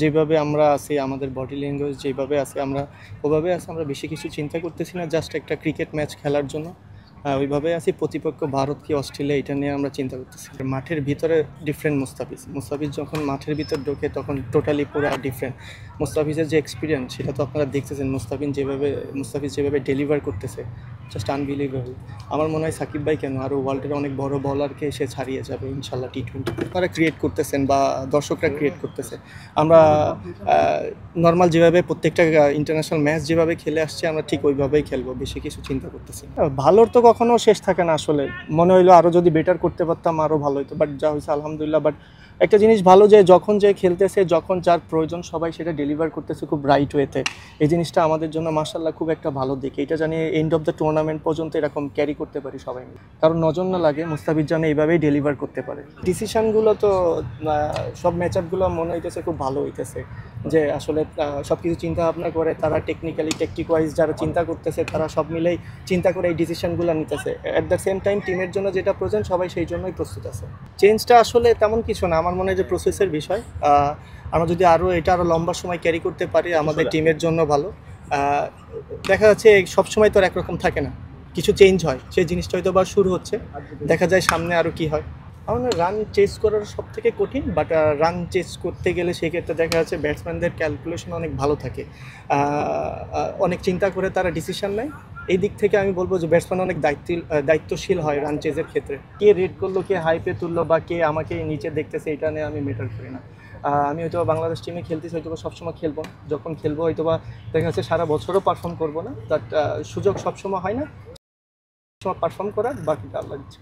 যেভাবে আমরা আছি, আমাদের বডি ল্যাঙ্গুয়েজ যেভাবে আছে আমরা ওভাবে আছি, আমরা বেশি কিছু চিন্তা করতেছি না, জাস্ট একটা ক্রিকেট ম্যাচ খেলার জন্য ওইভাবে আছি। প্রতিপক্ষ ভারত কি অস্ট্রেলিয়া, এটা নিয়ে আমরা চিন্তা করতেছি। মাঠের ভিতরে ডিফারেন্ট মুস্তাফিজ যখন মাঠের ভিতর ঢোকে তখন টোটালি পুরো ডিফারেন্ট। মুস্তাফিজের যে এক্সপিরিয়েন্স সেটা তো আপনারা দেখতেছেন, মুস্তাফিজ যেভাবে ডেলিভার করতেছে, জাস্ট আনবিলিভেবল। আমার মনে হয় সাকিব ভাই কেন আরও ওয়ার্ল্ডের অনেক বড় বলারকে সে ছাড়িয়ে যাবে ইনশাল্লাহ টি20। তারা ক্রিয়েট করতেছেন বা দর্শকরা ক্রিয়েট করতেছে। আমরা নর্মাল যেভাবে প্রত্যেকটা ইন্টারন্যাশনাল ম্যাচ যেভাবে খেলে আসছে আমরা ঠিক ওইভাবেই খেলবো, বেশি কিছু চিন্তা করতেছি। ভালোর তো কখনো শেষ থাকে না, আসলে মনে হইলো আরও যদি বেটার করতে পারতাম আরও ভালো হতো, বাট যা হয়েছে আলহামদুলিল্লাহ। বাট একটা জিনিস ভালো যে যখন যে খেলতেছে, যখন যার প্রয়োজন সবাই সেটা ডেলিভার করতেছে খুব রাইট ওয়েতে। এই জিনিসটা আমাদের জন্য মাশাআল্লাহ খুব একটা ভালো দিক। এটা জানি এন্ড অফ দ্য টুর্নামেন্ট পর্যন্ত এরকম ক্যারি করতে পারি সবাই মিলে, কারণ নজর না লাগে মুস্তাফিজ জানে এইভাবেই ডেলিভার করতে পারে। ডিসিশনগুলো তো সব ম্যাচআপগুলো মনে হইতেছে খুব ভালো হইতেছে, যে আসলে সব কিছু চিন্তা ভাবনা করে তারা টেকনিক্যালি টেকটিক ওয়াইজ যারা চিন্তা করতেছে তারা সব মিলেই চিন্তা করে এই ডিসিশনগুলো নিতেছে। অ্যাট দ্য সেম টাইম টিমের জন্য যেটা প্রয়োজন সবাই সেই জন্যই প্রস্তুত আছে। চেঞ্জটা আসলে তেমন কিছু না, আমার মনে হয় যে প্রসেসের বিষয়। আমরা যদি এটা আরও লম্বা সময় ক্যারি করতে পারি আমাদের টিমের জন্য ভালো। দেখা যাচ্ছে সবসময় তো একরকম থাকে না, কিছু চেঞ্জ হয়, সেই জিনিসটা হয়তো বা শুরু হচ্ছে, দেখা যায় সামনে আরও কী হয়। আমার রান চেস করার সব থেকে কঠিন, বাট রান চেস করতে গেলে সেক্ষেত্রে দেখা যাচ্ছে ব্যাটসম্যানদের ক্যালকুলেশন অনেক ভালো থাকে, অনেক চিন্তা করে তারা ডিসিশন নেয়। এই দিক থেকে আমি বলবো যে ব্যাটসম্যান অনেক দায়িত্বশীল হয় রান চেজের ক্ষেত্রে। কে রেড করলো, কে হাইপে তুললো, বা কে আমাকে নিচে দেখতেছে, এটা নিয়ে আমি ম্যাটার করি না। আমি হয়তো বাংলাদেশ টিমে খেলতেছি, হয়তো বা সবসময় খেলবো না, যখন খেলবো হয়তো বা দেখা যাচ্ছে সারা বছরও পারফর্ম করবো না, বাট সুযোগ সবসময় হয় না, সব পারফর্ম করার, বাকিটা আল্লাহ দিচ্ছে।